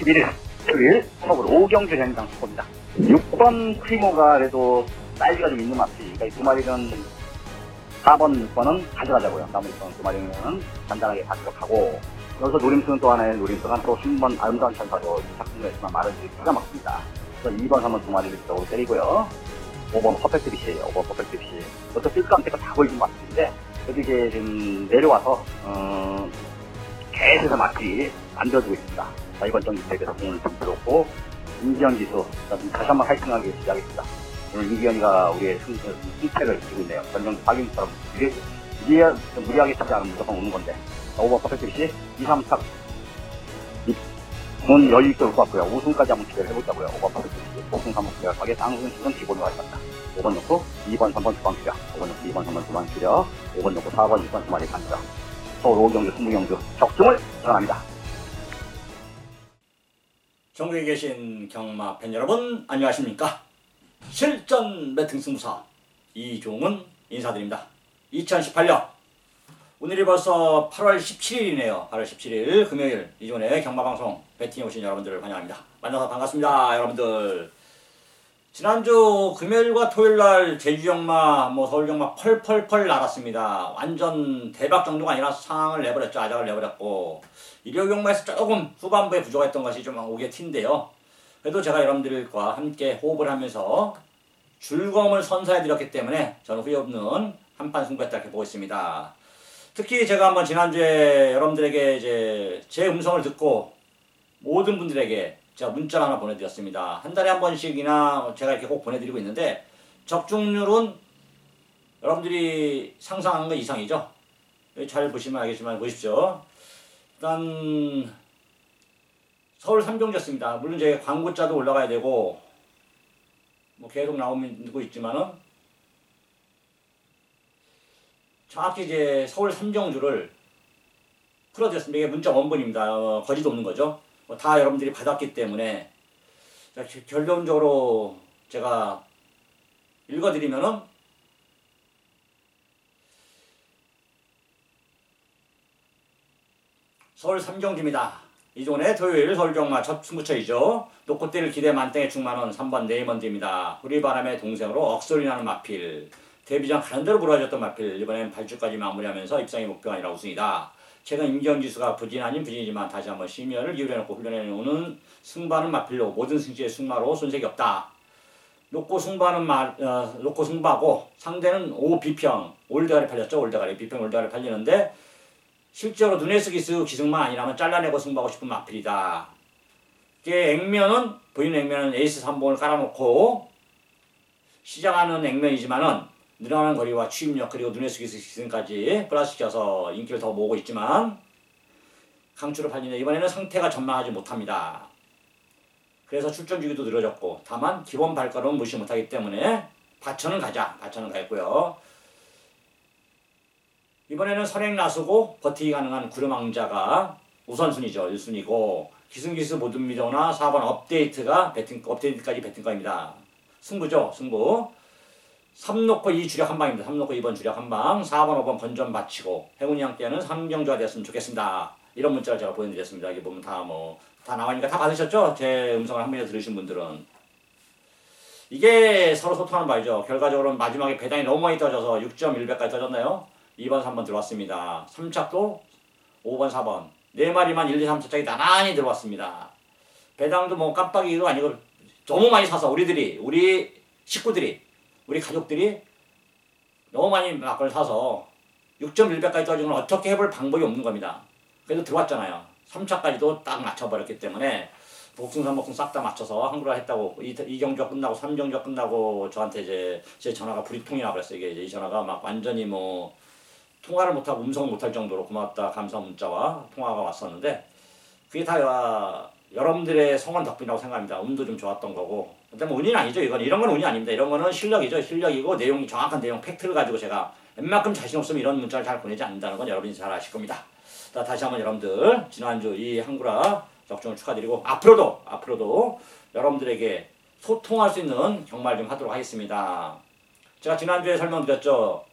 11일 토요일 서울 5경주 현장 속보입니다. 6번 프리모가 그래도 사이즈가 좀 있는 맛이, 그러니까 이 두 마리는 4번, 6번은 가져가자고요. 나머지 두 마리는 간단하게 가도록 하고, 여기서 노림수는 또 하나의 노림수가 또 3번 아름다운 천사로 작품에서만 말해주기 기가 막힙니다. 그래서 2번, 3번 두 마리를 쪽으로 때리고요. 5번 퍼펙트 비시에요. 5번 퍼펙트 비시. 이것도 필감대가 다 보이는 맛인데, 그래도 이제 지금 내려와서, 계속해서 맛이 만들어지고 있습니다. 자, 이번 경기 대회에서 공을 좀 들었고, 임기현 기수, 다시 한번 파이팅하기 시작했습니다. 오늘 임기현이가 우리의 승패를 지고 있네요. 전경 박윤처럼 무리하게 치지 않으면 무조건 오는 건데. 5번 퍼펙트 비시, 2, 3, 4. 문 여유있게 올것 같고요. 우승까지 한번 기대를 해보자고요. 5번 퍼펙트 비시, 우승 3번 기대하게 쌍우승 수는 기본으로 하겠습니다. 5번 넣고, 2번, 3번, 2번 기력. 5번 넣고, 2번, 3번, 2번 기력. 5번 넣고, 4번, 6번, 2마리 간격. 서울 5경주, 20경주 적중을 전합니다. 전국에 계신 경마 팬 여러분 안녕하십니까? 실전 배팅 승부사 이종훈 인사드립니다. 2018년 오늘이 벌써 8월 17일이네요. 8월 17일 금요일 이종훈의 경마방송 배팅에 오신 여러분들을 환영합니다. 만나서 반갑습니다. 여러분들 지난주 금요일과 토요일날 제주경마 서울경마 펄펄펄 날았습니다. 완전 대박 정도가 아니라 상황을 내버렸죠. 아작을 내버렸고 일요경마에서 조금 후반부에 부족했던 것이 좀 오게 튄데요. 그래도 제가 여러분들과 함께 호흡을 하면서 즐거움을 선사해드렸기 때문에 저는 후회 없는 한판 승부했다 이렇게 보고 있습니다. 특히 제가 한번 지난주에 여러분들에게 이제 제 음성을 듣고 모든 분들에게 제가 문자를 하나 보내드렸습니다. 한 달에 한 번씩이나 제가 이렇게 꼭 보내드리고 있는데 적중률은 여러분들이 상상하는 것 이상이죠. 잘 보시면 알겠지만 보십시오. 일단 서울 3경주였습니다. 물론 제 광고자도 올라가야 되고 계속 나오고 있지만은 정확히 이제 서울 3경주를 풀어드렸습니다. 이게 문자 원본입니다. 거짓 없는 거죠. 다 여러분들이 받았기 때문에 결론적으로 제가 읽어드리면은 서울 3경주입니다. 이종훈의 토요일 서울경마 첫 승부처이죠. 노코띠를 기대 만땅에 충만한 3번 네이먼드입니다. 우리바람의 동생으로 억소리 나는 마필. 데뷔전 가는 대로 부러졌던 마필. 이번엔 8주까지 마무리하면서 입상이 목표가 아니라 우승이다. 최근 임기현 기수가 부진 아닌 부진이지만 다시 한번 심혈을 기울여놓고 훈련해오는 승부하는 마필로 모든 승지의 승마로 손색이 없다. 놓고 승부하고 상대는 5비평 올대가리 팔렸죠. 올대가리 비평 올대가리 팔리는데 실제로 눈에 쓰기 쓰고 기승만 아니라면 잘라내고 승부하고 싶은 마필이다. 이게 액면은 보이는 액면은 에이스 3번을 깔아놓고 시작하는 액면이지만은 늘어나는 거리와 추임력 그리고 눈에 쓰기 기승까지 플러스시켜서 인기를 더 모으고 있지만 강추를 팔리는데 이번에는 상태가 전망하지 못합니다. 그래서 출전 주기도 늘어졌고 다만 기본 발걸음은 무시 못하기 때문에 바천은 가겠고요. 이번에는 선행 나서고 버티기 가능한 구름왕자가 우선순위죠. 1순위고 기승기수 모든미도나 4번 업데이트까지 배팅가입니다. 승부죠. 승부. 3 놓고 2 주력 한방입니다. 3 놓고 2번 주력 한방. 4번 5번 건전 마치고 행운이 형께는 3경주가 되었으면 좋겠습니다. 이런 문자를 제가 보내드렸습니다. 여기 보면 다 나와니까 다 받으셨죠? 제 음성을 한 번에 들으신 분들은. 이게 서로 소통하는 말이죠. 결과적으로는 마지막에 배당이 너무 많이 떠져서 6.1배까지 떠졌나요? 2번, 3번 들어왔습니다. 3착도 5번, 4번. 4마리만 1, 2, 3차짝이 나란히 들어왔습니다. 배당도 깜빡이도 아니고 너무 많이 사서 우리 식구들이, 우리 가족들이 너무 많이 막걸 사서 6.1배까지 떠지는 건 어떻게 해볼 방법이 없는 겁니다. 그래도 들어왔잖아요. 3차까지도 딱 맞춰버렸기 때문에 복승, 3복승 싹 다 맞춰서 한글화 했다고 이 경주가 끝나고 3경주가 끝나고 저한테 이제 제 전화가 불이 통이 나버렸어요. 이게 이 전화가 막 완전히 통화를 못하고 음성을 못할 정도로 고맙다 감사 문자와 통화가 왔었는데 그게 다 여러분들의 성원 덕분이라고 생각합니다. 운도 좀 좋았던 거고 근데 운이 아니죠. 이런 건 운이 아닙니다. 이런 거는 실력이죠. 실력이고 정확한 내용 팩트를 가지고 제가 웬만큼 자신 없으면 이런 문자를 잘 보내지 않는다는 건 여러분이 잘 아실 겁니다. 다시 한번 여러분들 지난주 이 한구라 적중을 축하드리고 앞으로도 여러분들에게 소통할 수 있는 경마를 좀 하도록 하겠습니다. 제가 지난주에 설명드렸죠.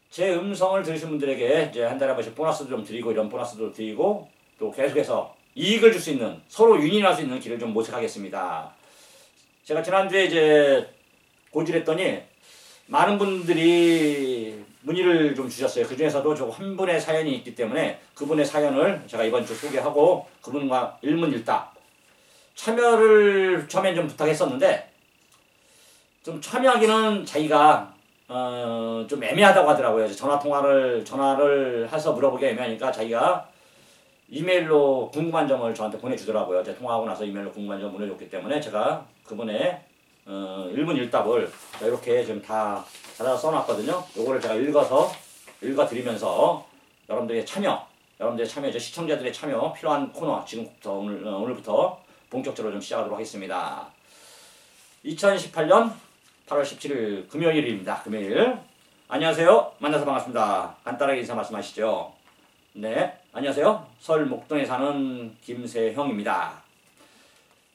제 음성을 들으신 분들에게 이제 한 달에 한 번씩 보너스도 좀 드리고 이런 보너스도 드리고 또 계속해서 이익을 줄 수 있는, 서로 윈윈할 수 있는 길을 좀 모색하겠습니다. 제가 지난주에 이제 고지했더니 많은 분들이 문의를 좀 주셨어요. 그 중에서도 저 한 분의 사연이 있기 때문에 그분의 사연을 제가 이번 주 소개하고 그분과 일문일답 참여를 처음엔 좀 부탁했었는데 좀 참여하기는 자기가 좀 애매하다고 하더라고요. 전화를 해서 물어보기 애매하니까 자기가 이메일로 궁금한 점을 저한테 보내주더라고요. 제가 통화하고 나서 이메일로 궁금한 점을 보내줬기 때문에 제가 그분의 일문일답을 이렇게 지금 다 받아서 써놨거든요. 요거를 제가 읽어드리면서 여러분들의 참여, 시청자들의 참여 필요한 코너 지금부터 오늘부터 본격적으로 좀 시작하도록 하겠습니다. 2018년 8월 17일 금요일입니다. 금요일. 안녕하세요. 만나서 반갑습니다. 간단하게 인사 말씀하시죠. 네, 안녕하세요. 서울 목동에 사는 김세형입니다.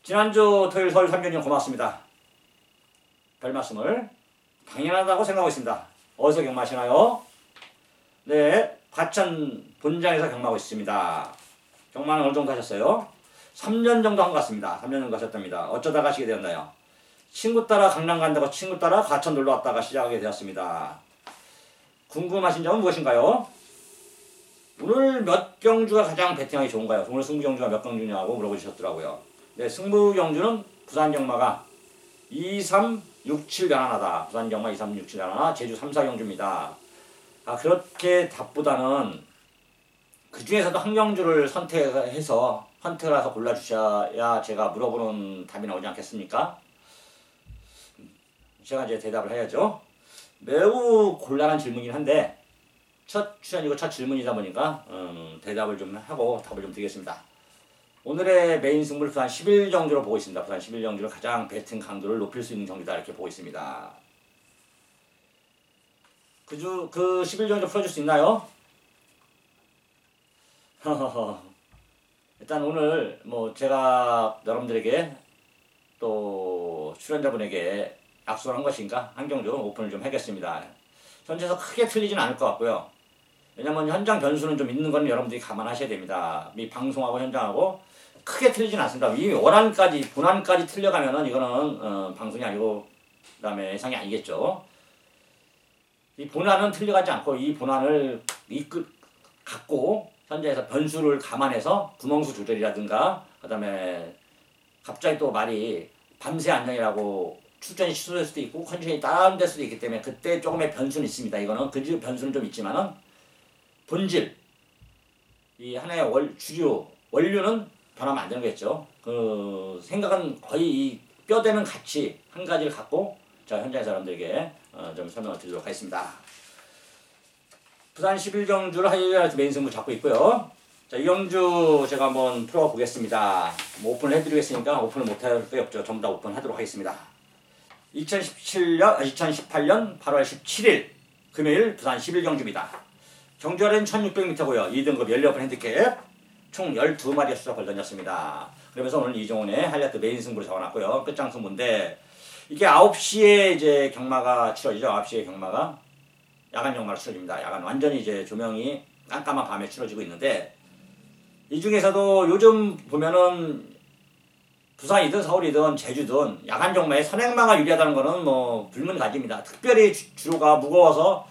지난주 토요일 서울 3년이면 고맙습니다. 별 말씀을 당연하다고 생각하고 있습니다. 어디서 경마하시나요? 네, 과천 본장에서 경마하고 있습니다. 경마는 어느 정도 하셨어요? 3년 정도 한 것 같습니다. 3년 정도 하셨답니다. 어쩌다 가시게 되었나요? 친구 따라 강남 간다고 친구 따라 과천 놀러 왔다가 시작하게 되었습니다. 궁금하신 점은 무엇인가요? 오늘 몇 경주가 가장 배팅하기 좋은가요? 오늘 승부 경주가 몇 경주냐고 물어보셨더라고요. 네, 승부 경주는 부산 경마가 2, 3, 6, 7 변환하다. 부산 경마 2, 3, 6, 7 변환하다. 제주 3, 4 경주입니다. 그렇게 답보다는 그 중에서도 한 경주를 선택을 해서 골라주셔야 제가 물어보는 답이 나오지 않겠습니까? 제가 이제 대답을 해야죠. 매우 곤란한 질문이긴 한데 첫 출연이고 첫 질문이다 보니까 대답을 좀 하고 답을 좀 드리겠습니다. 오늘의 메인 승부를 부산 11경주로 보고 있습니다. 부산 11경주를 가장 배팅 강도를 높일 수 있는 경기다 이렇게 보고 있습니다. 그 11경주 풀어줄 수 있나요? 일단 오늘 제가 여러분들에게 또 출연자분에게 약속을 한 것인가 한 경주 오픈을 좀 하겠습니다. 현재에서 크게 틀리진 않을 것 같고요. 왜냐면 현장 변수는 좀 있는 건 여러분들이 감안하셔야 됩니다. 이 방송하고 현장하고 크게 틀리진 않습니다. 이 본안까지 틀려가면은 이거는 방송이 아니고 그다음에 예상이 아니겠죠. 이 본안은 틀려가지 않고 이 본안을 갖고 현재에서 변수를 감안해서 구멍수 조절이라든가 그다음에 갑자기 또 말이 밤새 안녕이라고 출전이 취소될 수도 있고 컨디션이 다운될 수도 있기 때문에 그때 조금의 변수는 있습니다. 이거는 그 변수는 좀 있지만은 본질 이 하나의 원류는 변하면 안 되는 거겠죠. 그 생각은 거의 이 뼈대는 같이 한 가지를 갖고 제가 현장에서 여러분들에게 좀 설명을 드리도록 하겠습니다. 부산 11경주를 화요일에 메인 승부 잡고 있고요. 자, 이 경주 제가 한번 풀어보겠습니다. 오픈을 해드리겠으니까 오픈을 못할 게 없죠. 전부 다 오픈하도록 하겠습니다. 2018년 8월 17일 금요일 부산 11경주입니다. 경주하는 1600m고요. 2등급 열려오픈 핸디캡 총 12마리의 수작을 던졌습니다. 그러면서 오늘 이종훈의 하이라이트 메인 승부를 잡아놨고요. 끝장 승부인데 이게 9시에 이제 경마가 치러지죠. 9시에 경마가 야간 경마로 치러집니다. 야간 완전히 이제 조명이 깜깜한 밤에 치러지고 있는데 이 중에서도 요즘 보면은 부산이든 서울이든 제주든 야간 경마에 선행마가 유리하다는 거는 불문가지입니다. 특별히 주로가 무거워서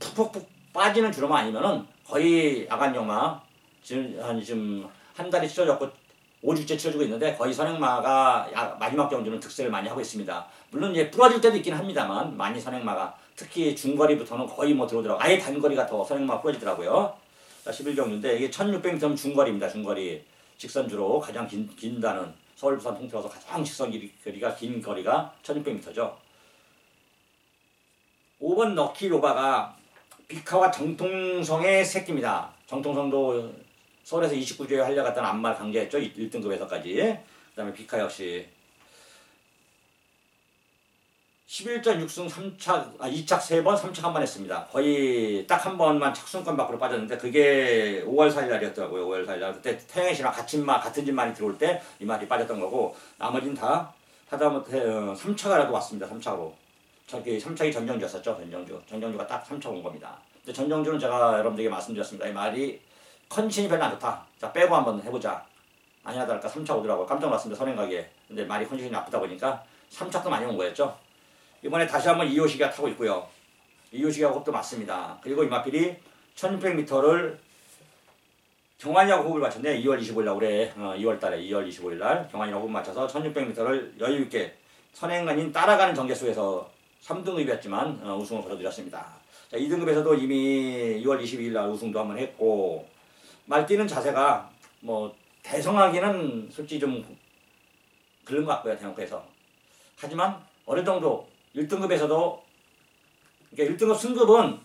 푹푹푹 빠지는 주로만 아니면은 거의 야간 경마 지금 한 달이 치러졌고 5주째 치러지고 있는데 거의 선행마가 마지막 경주는 득세를 많이 하고 있습니다. 물론 이제 부러질 때도 있긴 합니다만 많이 선행마가 특히 중거리부터는 거의 들어오더라고요. 아예 단거리가 더 선행마가 부러지더라고요. 11경주인데 이게 1600m 중거리입니다. 중거리 직선주로 가장 긴다는 서울 부산 통틀어서 가장 직선 거리가 긴 거리가 1600m죠. 5번 럭키로바가 비카와 정통성의 새끼입니다. 정통성도 서울에서 29주에 하려갔던 안말 강제했죠. 1등급에서까지. 그 다음에 비카 역시 11전 6승 2착 3번 3착 1번 했습니다. 거의 딱 한 번만 착순권 밖으로 빠졌는데 그게 5월 4일 날이었더라고요. 5월 4일 날 그때 태영이씨랑 같은 집 말이 들어올 때 이 말이 빠졌던 거고 나머지는 다 하다못해 3차가라도 왔습니다. 3차로. 저기 3차기 전정주였었죠. 전정주가 딱 3차 온 겁니다. 근데 전정주는 제가 여러분들에게 말씀드렸습니다. 이 말이 컨디션이 별로 안 좋다. 자 빼고 한번 해보자. 아니나 다를까 3차 오더라고요. 깜짝 놀랐습니다. 선행 가기에. 근데 말이 컨디션이 나쁘다 보니까 3차도 많이 온 거였죠. 이번에 다시 한번 이호식이가 타고 있고요. 이호식이하고 호흡도 맞습니다. 그리고 이마필이 1600m를 경환이하고 호흡을 맞췄네. 2월 25일 날 올해 2월 달에 2월 25일 날 경환이하고 호흡 맞춰서 1600m를 여유 있게 선행간인 따라가는 전개 속에서 3등급이었지만 우승을 거둬들였습니다. 자, 2등급에서도 이미 2월 22일 날 우승도 한번 했고 말 뛰는 자세가 뭐 대성하기는 솔직히 좀 그런 것 같고요. 대형급에서. 하지만 어느 정도 1등급에서도 그러니까 1등급 승급은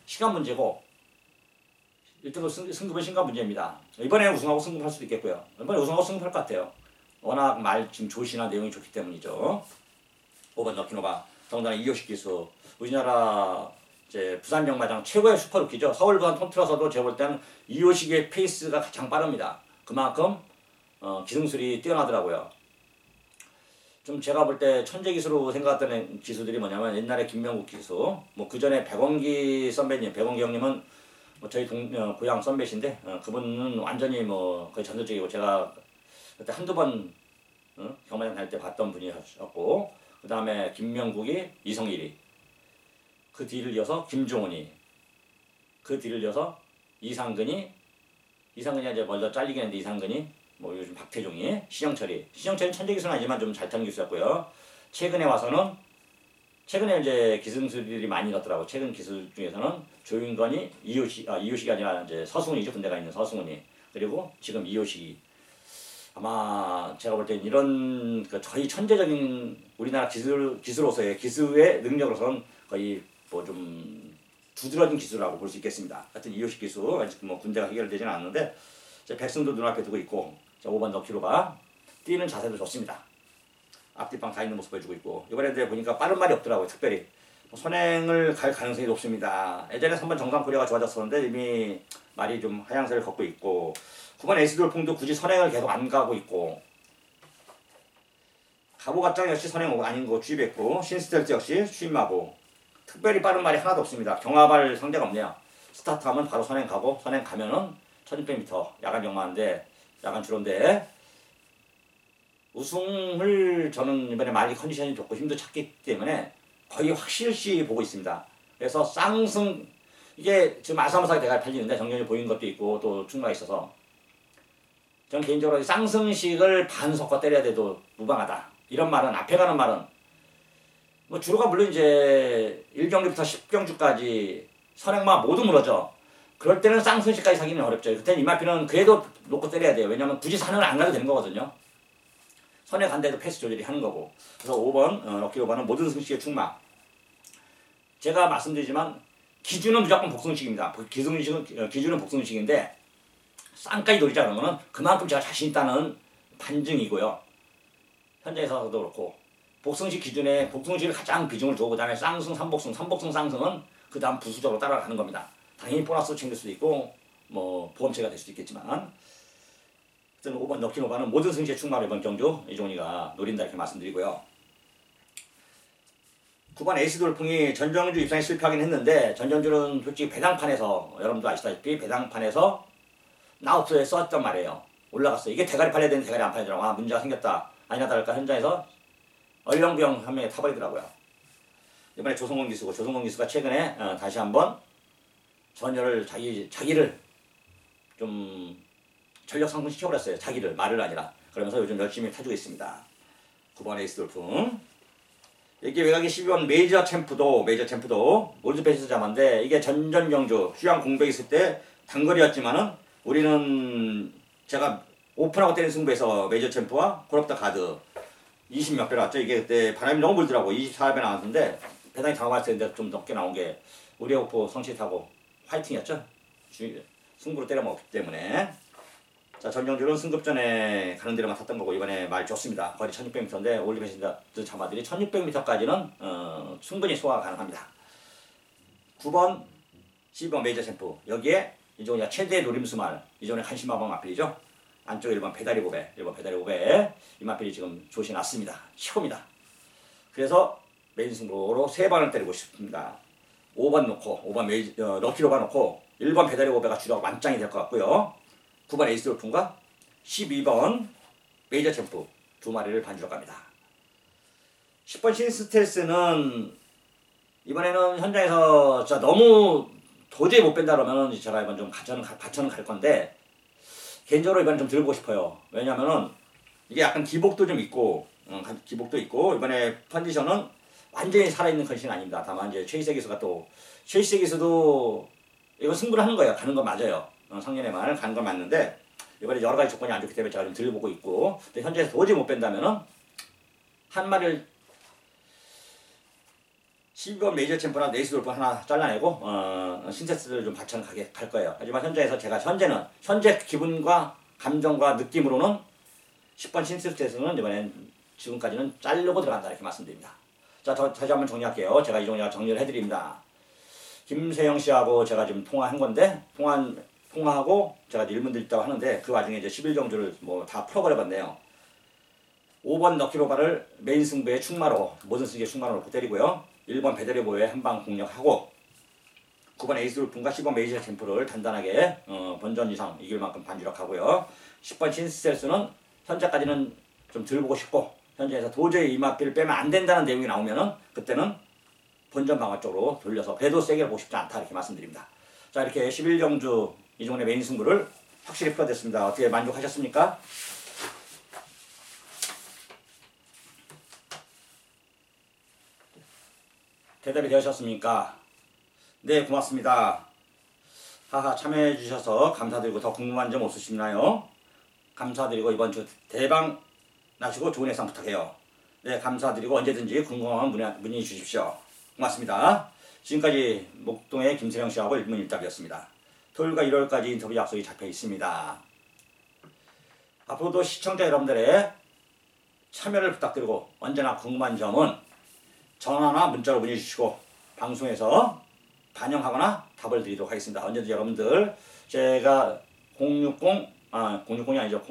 시간 문제고 1등급 승급은 시간 문제입니다. 이번에 우승하고 승급할 수도 있겠고요. 이번에 우승하고 승급할 것 같아요. 워낙 말 지금 조시나 내용이 좋기 때문이죠. 5번 너키노바 더군다나 이호식 기수 우리나라 이제 부산 경마장 최고의 슈퍼루키죠. 서울 부산 통틀어서도 제가 볼 때는 이호식의 페이스가 가장 빠릅니다. 그만큼 기승술이 뛰어나더라고요. 좀 제가 볼 때 천재 기수로 생각했던 기수들이 뭐냐면 옛날에 김명국 기수, 뭐 그 전에 백원기 선배님, 백원기 형님은 뭐 저희 고향 선배신데 그분은 완전히 뭐 거의 전설적이고 제가 그때 한두 번 경마장 다닐 때 봤던 분이었고 그 다음에 김명국이 이성일이 그 뒤를 이어서 김종훈이 그 뒤를 이어서 이상근이 이제 먼저 잘리긴 했는데 이상근이 뭐 요즘 박태종이 신영철이 천재 기수는 아니지만 좀 잘 타는 기수였고요. 최근에 와서는 최근에 이제 기승술들이 많이 넣더라고. 최근 기술 중에서는 조윤건이 이호식이 아니라 이제 서승훈이죠. 군대가 있는 서승훈이 그리고 지금 이호식이 아마 제가 볼 땐 이런 그 거의 천재적인 우리나라 기수로서의 기수의 능력으로서는 거의 뭐 좀 두드러진 기수라고 볼 수 있겠습니다. 하여튼 이호식 기수 아직 뭐 군대가 해결되지는 않았는데 백승도 눈앞에 두고 있고 5번 너키로가 뛰는 자세도 좋습니다. 앞뒤방 다 있는 모습 보여주고 있고 이번에 보니까 빠른 말이 없더라고요. 특별히 선행을 갈 가능성이 높습니다. 예전에 3번 정상코리아가 좋아졌었는데 이미 말이 좀 하향세를 걷고 있고 9번 에이스돌풍도 굳이 선행을 계속 안 가고 있고 가보갓장 역시 선행 아닌 거 주입했고 신스텔트 역시 수입마고 특별히 빠른 말이 하나도 없습니다. 경합할 상대가 없네요. 스타트하면 바로 선행 가고 선행 가면은 1600m 야간 경마인데 야간 주로인데 우승을 저는 이번에 많이 컨디션이 좋고 힘도 찼기 때문에 거의 확실시 보고 있습니다. 그래서 쌍승 이게 지금 아사무사하게 대가리 팔리는데 정년이 보이는 것도 있고 또 충마가 있어서 저는 개인적으로 쌍승식을 반 섞어 때려야 돼도 무방하다. 이런 말은 앞에 가는 말은 뭐 주로가 물론 이제 1경기부터 10경주까지 선행마 모두 물어져. 그럴 때는 쌍승식까지 사기는 어렵죠. 그때는 이마피는 그래도 놓고 때려야 돼요. 왜냐면 굳이 산을 안 가도 되는 거거든요. 선에 간데도 패스 조절이 하는 거고. 그래서 5번 럭키 5번은 모든 승식의 충마. 제가 말씀드리지만 기준은 무조건 복승식입니다. 기준은 복승식인데 쌍까지 노리자 그러면은 그만큼 제가 자신 있다는 반증이고요. 현장에서도 그렇고 복승식 기준에 복승식을 가장 비중을 두고 그 다음에 쌍승, 삼복승 쌍승은 그 다음 부수적으로 따라가는 겁니다. 당연히 보너스 챙길 수도 있고 뭐 보험체가 될 수도 있겠지만 5번 럭키 5번은 모든 승시의 충마를 이번 경주 이종훈이가 노린다 이렇게 말씀드리고요. 9번 에이스 돌풍이 전정주 입상에 실패하긴 했는데 전정주는 솔직히 배당판에서 여러분도 아시다시피 배당판에서 나 없어에 썼단 말이에요. 올라갔어요. 이게 대가리 팔려야 되는데 대가리 안 팔리더라고. 아 문제가 생겼다. 아니나 다를까 현장에서 얼렁부영 한 명이 타버리더라고요. 이번에 조성원 기수가 최근에 다시 한번 전열을 자기를 좀 전력 상승 시켜버렸어요. 자기를 말을 아니라. 그러면서 요즘 열심히 타주고 있습니다. 9번 에이스 돌풍. 이게 외곽이 12번 메이저 챔프도 올드패스 자마인데 이게 전전 경주 휴양 공백 있을 때 단거리였지만은 우리는 제가 오픈하고 때린 승부에서 메이저 챔프와 고럽다 가드 20몇 배 나왔죠. 이게 그때 바람이 너무 불더라고. 24배 나왔는데 배당이 당황했을 때 좀 넘게 나온 게 우리 오프 성취하고 화이팅이었죠. 승부로 때려 먹었기 때문에. 자, 전정주는 승급전에 가는 데로만 탔던 거고 이번에 말 좋습니다. 거리 1600m인데 올리베시드 자마들이 1600m까지는 충분히 소화가 가능합니다. 9번 12번 메이저 챔프 여기에 이종훈이가 최대의 노림수말 이종훈의 간신마방 마필이죠. 안쪽 1번 배다리 고배 이 마필이 지금 조시 났습니다. 최고입니다. 그래서 메인 승부로 3번을 때리고 싶습니다. 5번 놓고 5번 럭키로바 놓고 1번 배다리 고배가 주력 완짱이 될 것 같고요. 9번 에이스 돌풍과 12번 메이저 챔프 두 마리를 반주로 갑니다. 10번 신스텔스는 이번에는 현장에서 진짜 너무 도저히 못 뺀다 그러면 제가 이번 좀 가천은 갈 건데, 개인적으로 이번에 좀 들고 싶어요. 왜냐면은 이게 약간 기복도 좀 있고, 이번에 컨디션은 완전히 살아있는 컨디션이 아닙니다. 다만 이제 최희세 기수도 이건 승부를 하는 거예요. 가는 건 맞아요. 상년에만 가는 건 맞는데, 이번에 여러 가지 조건이 안 좋기 때문에 제가 좀 들보고 있고, 근데 현재에서 도저히 못 뺀다면은 한 마리를 12번 메이저 챔프나 네이스 돌프 하나 잘라내고 신세스를 좀 받쳐가게 갈 거예요. 하지만 현재에서 제가 현재 기분과 감정과 느낌으로는 10번 신세스는 이번엔 지금까지는 자르고 들어간다 이렇게 말씀드립니다. 자, 다시 한번 정리할게요. 제가 이종이가 정리를 해드립니다. 김세영 씨하고 제가 지금 통화한 건데, 통화하고 제가 1문 드렸다고 하는데, 그 와중에 이제 11경주를 뭐 다 풀어버려봤네요. 5번 럭키로바를 메인 승부의 충마로, 모든 승기의 충마로 놓고 때리고요. 1번 베데레보에 한방 공략하고, 9번 에이스 돌풍과 10번 메이저 챔프를 단단하게 본전 이상 이길 만큼 반주력하고요. 10번 신스텔스는 현재까지는 좀 들보고 싶고, 현재에서 도저히 이 마필을 빼면 안 된다는 내용이 나오면은 그때는 본전 방어 쪽으로 돌려서 배도 세게 보고 싶지 않다 이렇게 말씀드립니다. 자, 이렇게 11경주 이종훈의 메인 승부를 확실히 풀어댔습니다. 어떻게 만족하셨습니까? 대답이 되셨습니까? 네, 고맙습니다. 하하, 참여해 주셔서 감사드리고 더 궁금한 점 없으시나요? 감사드리고 이번 주 대박 나시고 좋은 예상 부탁해요. 네, 감사드리고 언제든지 궁금하면 문의 주십시오. 고맙습니다. 지금까지 목동의 김세령 씨하고 1문 1답이었습니다. 토요일과 일요일까지 인터뷰 약속이 잡혀 있습니다. 앞으로도 시청자 여러분들의 참여를 부탁드리고, 언제나 궁금한 점은 전화나 문자로 문의 주시고 방송에서 반영하거나 답을 드리도록 하겠습니다. 언제든지 여러분들 제가 060이 아니죠.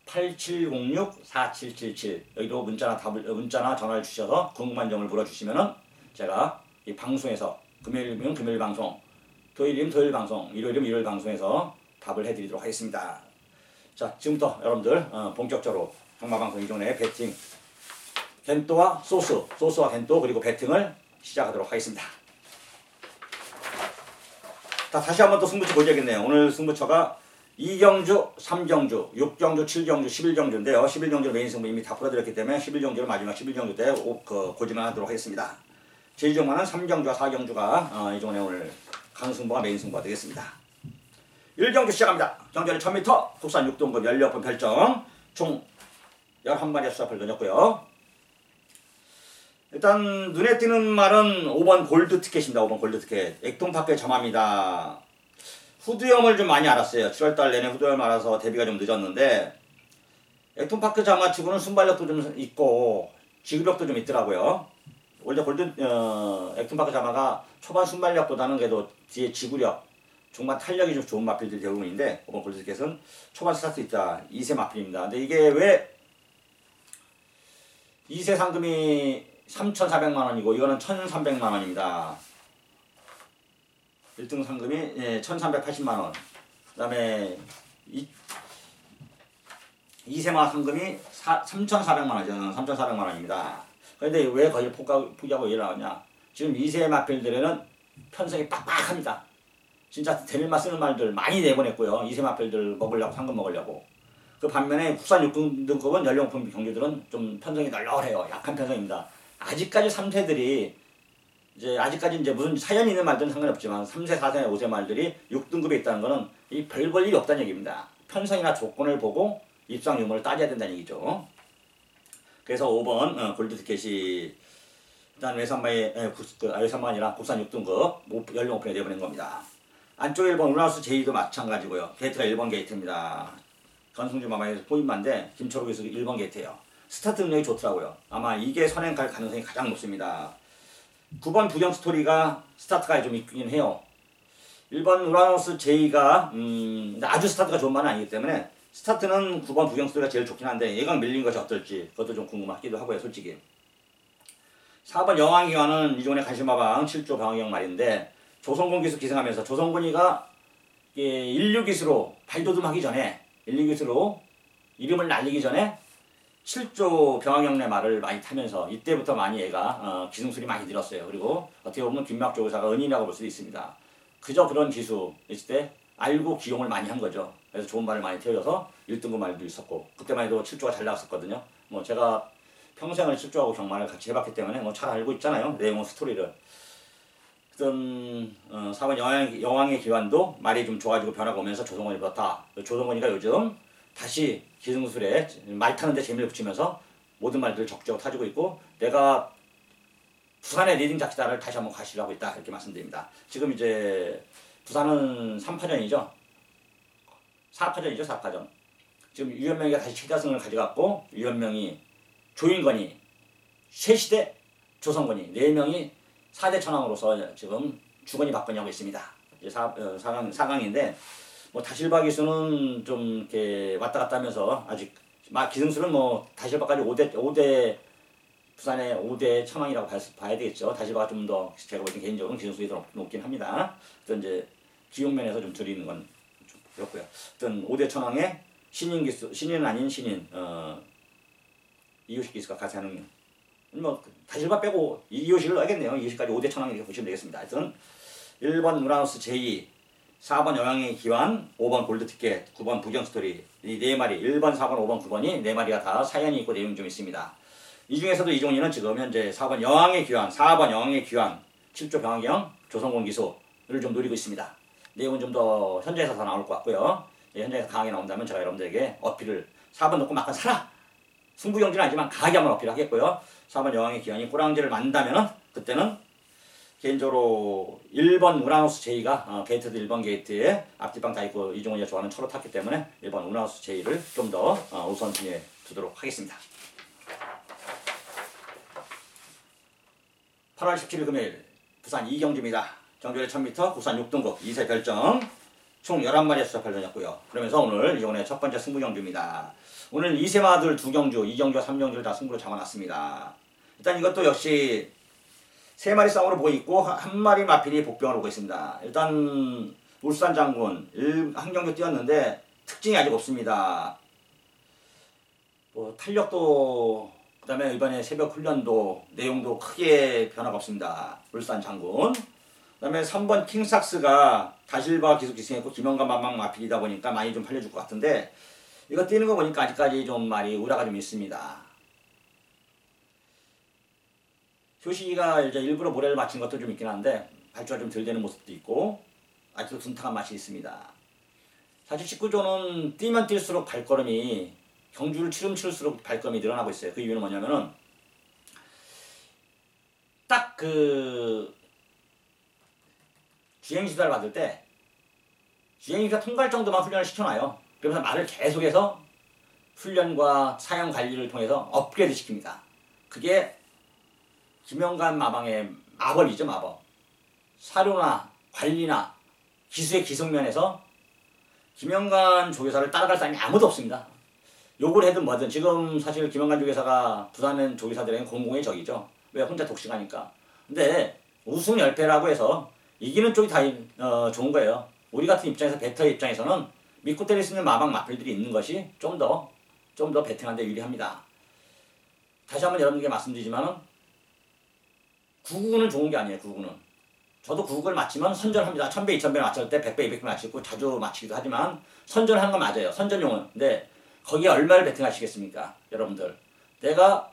010-8706-4777 여기로 문자나 전화를 주셔서 궁금한 점을 물어주시면은 제가 이 방송에서 금요일이면 금요일 방송, 토요일이면 토요일 방송, 일요일이면 일요일 방송에서 답을 해드리도록 하겠습니다. 자, 지금부터 여러분들 본격적으로 경마방송 이종의 배팅, 겐또와 소스와 겐또 그리고 배팅을 시작하도록 하겠습니다. 자, 다시 한번 또 승부처 보셔야겠네요. 오늘 승부처가 2경주, 3경주, 6경주, 7경주, 11경주인데요. 11경주 메인 승부 이미 다 풀어드렸기 때문에 11경주를 마지막 11경주 때 고지만 하도록 하겠습니다. 제2종만은 3경주와 4경주가 이종의 오늘 강승부가 메인 승부가 되겠습니다. 1경주 시작합니다. 경전이 1000m, 국산 6등급 16번 별정, 총 11마리의 수사표를 던졌고요. 일단 눈에 띄는 말은 5번 골드 티켓입니다. 5번 골드 티켓. 액통파크의 점화입니다. 후두염을 좀 많이 알았어요. 7월달 내내 후두염을 알아서 데뷔가 좀 늦었는데, 액통파크 점화치고는 순발력도 좀 있고 지구력도 좀 있더라고요. 원래 액통파크 점화가 초반 순발력보다는 그래도 뒤에 지구력, 중반 탄력이 좀 좋은 마필들이 대부분인데, 5번 골드 티켓은 초반 스타트 있다. 2세 마필입니다. 근데 이게 왜 2세 상금이 3,400만원이고 이거는 1,300만원입니다. 1등 상금이 1,380만원. 그 다음에 2세마 상금이 3,400만원이죠. 3,400만원입니다. 그런데 왜 거기를 포기하고 이래 나오냐. 지금 2세 마필들에는 편성이 빡빡합니다. 진짜 대밀마 쓰는 말들 많이 내보냈고요. 2세 마필들 먹으려고, 상금 먹으려고. 그 반면에 국산 6등급은 연령품 경주들은 좀 편성이 널널해요. 약한 편성입니다. 아직까지 3세들이 아직까지 무슨 사연이 있는 말들은 상관이 없지만 3세, 4세, 5세 말들이 6등급에 있다는 것은 별 볼 일이 없다는 얘기입니다. 편성이나 조건을 보고 입상 유무를 따져야 된다는 얘기죠. 그래서 5번 골드 티켓이 일단 외산마가 아니라 국산 6등급 연령 오픈에 내보낸 겁니다. 안쪽 1번 우라우스 제2도 마찬가지고요. 게이트가 1번 게이트입니다. 전승주 마마에서 포인마인데 김철호 기수 1번 게이트예요. 스타트 능력이 좋더라고요. 아마 이게 선행 갈 가능성이 가장 높습니다. 9번 부경 스토리가 스타트가 좀 있긴 해요. 1번 우라노스 제이가 아주 스타트가 좋은 말은 아니기 때문에 스타트는 9번 부경 스토리가 제일 좋긴 한데 얘가 밀린 것이 어떨지 그것도 좀 궁금하기도 하고요. 솔직히 4번 영왕기관은 이종의 간신마방 7조 방어경 말인데 조성군 기수 기승하면서 조성군이가 인류 기수로 발돋움하기 전에 1, 2기수로 이름을 날리기 전에 7조 병화경례 말을 많이 타면서 이때부터 많이 얘가 기승술이 많이 늘었어요. 그리고 어떻게 보면 김막조 의사가 은인이라고 볼 수도 있습니다. 그저 그런 기수 있을 때 알고 기용을 많이 한 거죠. 그래서 좋은 말을 많이 태워줘서 1등급 말도 있었고 그때만 해도 7조가 잘 나왔었거든요. 뭐 제가 평생을 7조하고 경마를 같이 해봤기 때문에 뭐 잘 알고 있잖아요. 내용 스토리를. 어떤 4번 여왕의 기환도 말이 좀 좋아지고 변화가 오면서 조성원이 불었다. 조성원이가 요즘 다시 기승술에 말 타는데 재미를 붙이면서 모든 말들을 적극적으로 타주고 있고 내가 부산의 리딩 작시다를 다시 한번 가시라고 있다 이렇게 말씀드립니다. 지금 이제 부산은 3파전이죠. 4파전이죠. 4파전. 지금 유현명이가 다시 최다승을 가져갔고 유현명이 조인건이 쇠시대 조성건이 4명이 4대 천왕으로서 지금 주거니 받거니 하고 있습니다. 이제 4강인데 뭐 다실바 기수는 좀 이렇게 왔다 갔다 하면서 아직 기승술은 뭐 다실바까지 5대 부산의 5대 천왕이라고 봐야 되겠죠. 다실바가 좀 더 제가 볼 때 개인적으로 기승술이 더 높긴 합니다. 어떤 이제 기용면에서 좀 드리는 건 좀 그렇고요. 어떤 5대 천왕의 신인 기수, 신인은 아닌 신인 이효식 기수가 같이 하는 뭐 다실바 빼고 이효식을 넣어야겠네요. 이효식까지 5대 천왕 이렇게 보시면 되겠습니다. 하여튼 1번 우라노스 제2 4번 여왕의 기환, 5번 골드티켓, 9번 부경스토리 이 4마리 1번, 4번, 5번, 9번이 4마리가 다 사연이 있고 내용이 좀 있습니다. 이 중에서도 이종리는 지금 현제 4번 여왕의 기환, 4번 여왕의 기환, 7조 병화경, 조성공 기소를 좀 노리고 있습니다. 내용은 좀 더 현장에서 더 나올 것 같고요. 현장에서 강하게 나온다면 제가 여러분들에게 어필을 4번 넣고 막간 사라! 승부경기는 아니지만 강하게 한번 어필하겠고요. 4번 여왕의 기환이 꼬랑지를 만다면은 그때는 개인적으로 1번 우라노스 제이가 게이트드 1번 게이트에 앞뒷방 다 있고 이종원이가 좋아하는 차로 탔기 때문에 1번 우라노스 제이를 좀 더 우선순위에 두도록 하겠습니다. 8월 17일 금요일 부산 이경주입니다. 정조의 1000m 국산 6등급 2세 별정 총 11마리의 수사팔전이었고요. 그러면서 오늘 이종원의 첫 번째 승부경주입니다. 오늘 2세마들 2경주, 2경주와 3경주를 다 승부로 잡아놨습니다. 일단 이것도 역시 3마리 싸움으로 보고 있고 한 마리 마필이 복병을 오고 있습니다. 일단 울산 장군 한 경주 뛰었는데 특징이 아직 없습니다. 뭐 탄력도 그다음에 이번에 새벽 훈련도 내용도 크게 변화가 없습니다. 울산 장군. 그다음에 3번 킹삭스가 다실바 기수 기승했고 김영관 만막 마필이다 보니까 많이 좀 팔려줄 것 같은데 이거 뛰는 거 보니까 아직까지 좀 말이 우라가 좀 있습니다. 효식이가 이제 일부러 모래를 맞춘 것도 좀 있긴 한데 발주가 좀 덜 되는 모습도 있고 아직도 둔탁한 맛이 있습니다. 사실 19조는 뛰면 뛸수록 발걸음이 경주를 치를수록 발걸음이 늘어나고 있어요. 그 이유는 뭐냐면은 딱 그 주행시사를 받을 때 주행시사 통과할 정도만 훈련을 시켜놔요. 그러면서 말을 계속해서 훈련과 사용 관리를 통해서 업그레이드 시킵니다. 그게 김영관 마방의 마법이죠. 마법. 사료나 관리나 기수의 기승면에서 김영관 조교사를 따라갈 사람이 아무도 없습니다. 욕을 해든 뭐든 지금 사실 김영관 조교사가 부산의 조교사들에겐 공공의 적이죠. 왜 혼자 독식하니까. 근데 우승 10패라고 해서 이기는 쪽이 다 좋은 거예요. 우리 같은 입장에서 배터의 입장에서는 믿고 때릴 수 있는 마방 마필들이 있는 것이 좀 더 배팅하는 데 유리합니다. 다시 한번 여러분께 말씀드리지만은 9구는 좋은 게 아니에요. 9구는. 저도 9구를 맞히면 선전합니다. 1000배, 2000배 맞출 때 100배, 200배 맞히고 자주 맞히기도 하지만 선전하는 건 맞아요. 선전용은. 근데 거기에 얼마를 베팅하시겠습니까? 여러분들. 내가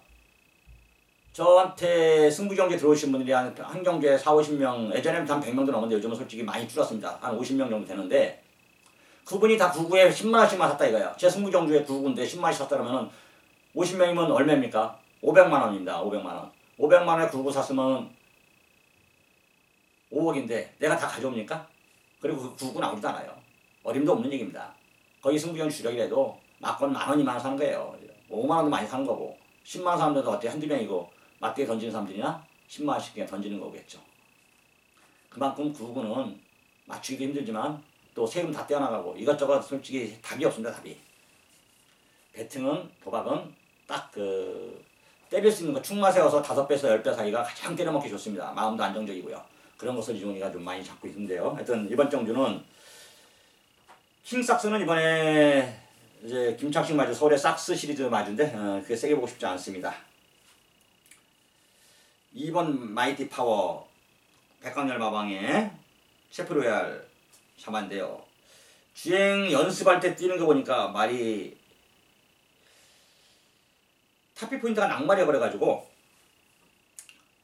저한테 승부경기에 들어오신 분들이 한 경주에 4, 50명, 예전에는 한 100명도 넘었는데 요즘은 솔직히 많이 줄었습니다. 한 50명 정도 되는데 그분이 다 9구에 10만원씩만 샀다 이거예요. 제 승부경주에 9구인데 10만원씩 샀다 그러면 50명이면 얼마입니까? 500만원입니다. 500만원. 500만원에 9구 샀으면 5억인데 내가 다 가져옵니까? 그리고 그 9구 나오지도 않아요. 어림도 없는 얘기입니다. 거기 승부경주 주력이라도 막건 10,000원, 20,000원 사는 거예요. 5만원도 많이 사는 거고 10만원 사람들도 어때 한두 명이고 맞게 던지는 사람들이나 10만원씩 그냥 던지는 거겠죠. 그만큼 9구는 맞추기도 힘들지만 또 세금 다 떼어나가고 이것저것 솔직히 답이 없습니다. 답이. 배팅은 도박은 딱 때릴 수 있는 거 축마 세워서 5배에서 10배 사이가 가장 때려먹기 좋습니다. 마음도 안정적이고요. 그런 것을 이종이가 좀 많이 잡고 있는데요. 하여튼 이번 정주는 킹삭스는 이번에 이제 김창식 마주 서울의 삭스 시리즈 마주인데 그게 세게 보고 싶지 않습니다. 2번 마이티 파워 백강렬 마방의 셰프로얄 샤마인데요. 주행 연습할 때 뛰는 거 보니까 말이 타피 포인트가 낙말해 버려가지고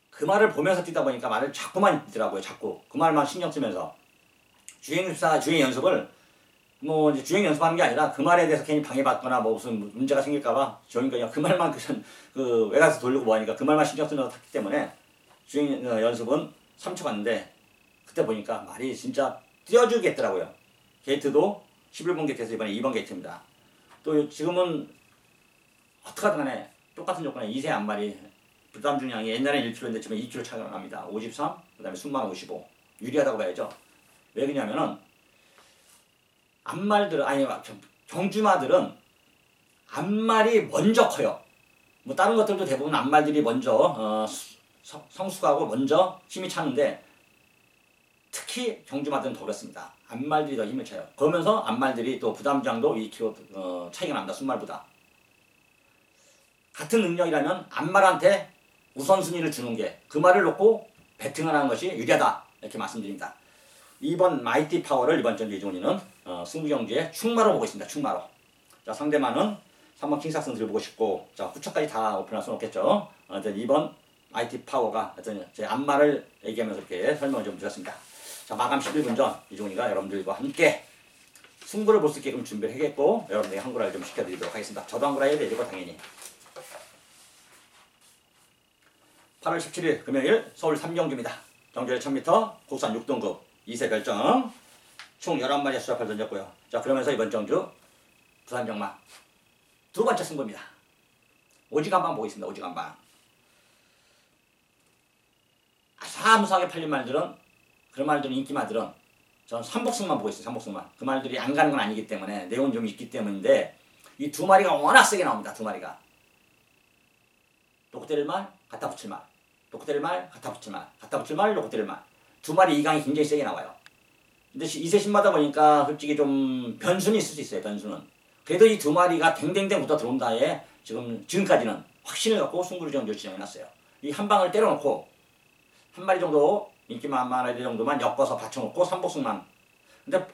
그 말을 보면서 뛰다 보니까 말을 자꾸만 뛰더라고요. 자꾸 그 말만 신경 쓰면서 주행 연습을 뭐 이제 주행 연습하는 게 아니라 그 말에 대해서 괜히 방해받거나 뭐 무슨 문제가 생길까봐 저희가 그냥 그 말만 그 외가서 돌리고 뭐하니까 그 말만 신경 쓰면서 탔기 때문에 주행 연습은 3초 갔는데 그때 보니까 말이 진짜 띄워주겠더라고요. 게이트도 11번 게이트에서 이번에 2번 게이트입니다. 또 지금은 어떡하든 간에 똑같은 조건에 2세 앞말이 부담 중량이 옛날엔 1kg인데 지금 2kg 차이가 납니다. 53, 그 다음에 순만 55 유리하다고 봐야죠. 왜 그러냐면은 앞말들은 아니 경주마들은 앞말이 먼저 커요. 뭐 다른 것들도 대부분 앞말들이 먼저 성숙하고 먼저 힘이 차는데 특히 경주마들은 더 그렇습니다. 앞말들이 더 힘을 차요. 그러면서 앞말들이 또 부담장도 2kg 차이가 납니다. 순말보다. 같은 능력이라면 앞말한테 우선순위를 주는 게 그 말을 놓고 배팅을 하는 것이 유리하다 이렇게 말씀드립니다. 2번 마이티 파워를 이번 전 이종훈이는 승부경기에 충마로 보고 있습니다. 충마로. 자, 상대만은 3번 킹삭슨 들보고 싶고 자 후처까지 다 오픈할 수는 없겠죠. 2번 마이티 파워가 제 앞말을 얘기하면서 이렇게 설명을 좀 드렸습니다. 자, 마감 11분 전 이종훈이가 여러분들과 함께 승부를 볼 수 있게끔 준비를 해겠고 여러분들에게 한글화를 좀 시켜드리도록 하겠습니다. 저도 한글화 해야 되고 당연히. 8월 17일 금요일 서울 3경주입니다. 정절 1000m 국산 6등급 2세 결정 총 11마리의 수작을 던졌고요. 자, 그러면서 이번 정주 부산정마 두 번째 승부입니다. 오지간방 보고 있습니다. 오지간방. 사무하게 팔린 말들은 그런 말들은 인기말들은 저는 삼복승만 보고 있어요. 삼복승만. 그 말들이 안 가는 건 아니기 때문에 내용은 좀 있기 때문인데 이 두 마리가 워낙 세게 나옵니다. 두 마리가. 놓고 때릴 말, 갖다 붙일 말. 놓고 때릴 말, 갖다 붙일 말. 갖다 붙일 말, 놓고 때릴 말. 두 마리 이강이 굉장히 세게 나와요. 근데 2세 신마다 보니까 솔직히 좀 변수는 있을 수 있어요. 변수는. 그래도 이 두 마리가 댕댕댕 붙어 들어온다에 지금까지는 확신을 갖고 승부를 지정해놨어요. 이 한 방을 때려놓고 한 마리 정도 인기만 마리 정도만 엮어서 받쳐놓고 삼복승만. 근데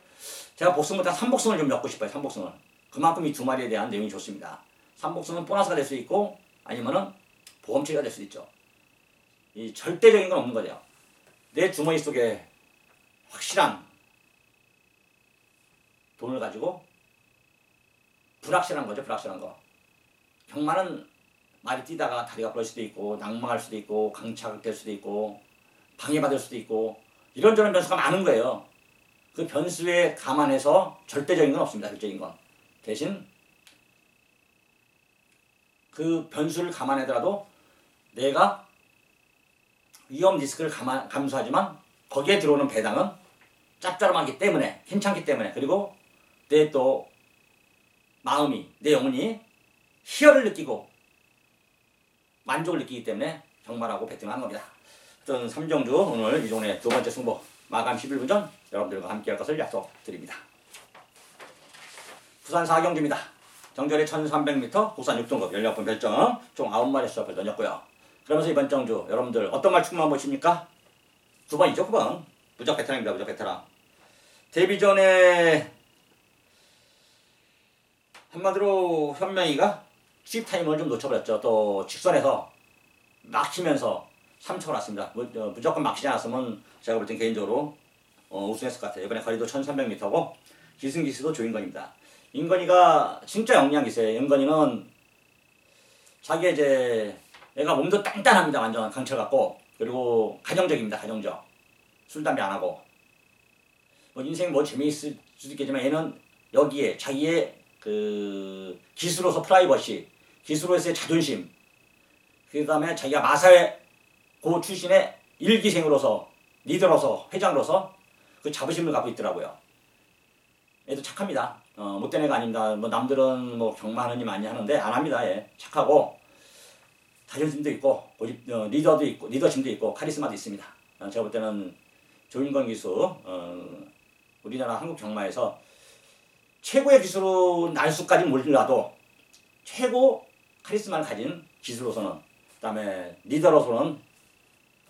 제가 복승보다 삼복승을 좀 엮고 싶어요. 삼복승을. 그만큼 이 두 마리에 대한 내용이 좋습니다. 삼복승은 보너스가 될 수 있고 아니면은 보험처리가 될 수 있죠. 이 절대적인 건 없는 거죠. 내 주머니 속에 확실한 돈을 가지고 불확실한 거죠. 불확실한 거. 경마는 말이 뛰다가 다리가 부러질 수도 있고 낭망할 수도 있고 강착될 수도 있고 방해받을 수도 있고 이런저런 변수가 많은 거예요. 그 변수에 감안해서 절대적인 건 없습니다. 절대적인 건. 대신 그 변수를 감안하더라도 내가 위험 리스크를 감수하지만 거기에 들어오는 배당은 짭짤하기 때문에 괜찮기 때문에 그리고 내 또 마음이 내 영혼이 희열을 느끼고 만족을 느끼기 때문에 경마라고 배팅하는 겁니다. 어떤 3경주 오늘 이종훈의 두 번째 승부 마감 11분 전 여러분들과 함께 할 것을 약속드립니다. 부산 4경주입니다. 정절에 1300m 국산 6등급 16분 별점 총 9마리 수업을 던졌고요. 그러면서 이번 정주 여러분들 어떤 말 충만 보십니까? 9번이죠. 9번. 무적 베테랑입니다. 무적 베테랑. 데뷔 전에 한마디로 현명이가 수입 타임을 좀 놓쳐버렸죠. 또 직선에서 막히면서 3초가 났습니다. 무조건 막히지 않았으면 제가 볼 땐 개인적으로 우승했을 것 같아요. 이번에 거리도 1300m고 기승기수도 조인건입니다. 인건이가 진짜 영리한 기세예요. 인건이는 자기 이제 애가 몸도 단단합니다. 완전 강철 같고 그리고 가정적입니다. 가정적. 술 담배 안 하고 뭐 인생 뭐 재미있을 수도 있겠지만 얘는 여기에 자기의 그 기수로서 프라이버시, 기수로서의 자존심, 그 다음에 자기가 마사고 출신의 일기생으로서 리더로서 회장으로서 그 자부심을 갖고 있더라고요. 얘도 착합니다. 못된 애가 아닙니다. 뭐 남들은 뭐 경마하느니 많이 하는데 안 합니다. 얘 착하고 자존심도 있고 리더도 있고 리더심도 있고 카리스마도 있습니다. 제가 볼 때는 조인건 기수 우리나라 한국 경마에서 최고의 기수로 날수까지 몰라도 최고 카리스마를 가진 기수로서는, 그 다음에 리더로서는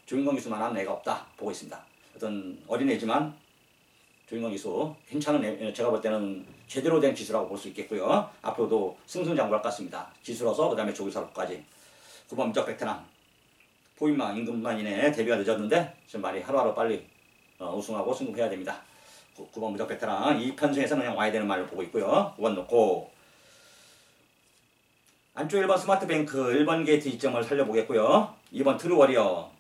조인권 기수만한 애가 없다 보고 있습니다. 어떤 어린애지만 조인권 기수 괜찮은 애, 제가 볼 때는 제대로 된 기수라고 볼 수 있겠고요. 앞으로도 승승장구할 것 같습니다. 기수로서 그 다음에 조기사로까지. 9번 무적 베테랑 포인마 임금만 이내 데뷔가 늦었는데 지금 말이 하루하루 빨리 우승하고 승급해야 됩니다. 9번 무적 베테랑 이 편승에서는 그냥 와야 되는 말을 보고 있고요. 9번 놓고 안쪽 1번 스마트뱅크 1번 게이트 이점을 살려보겠고요. 2번 트루워리어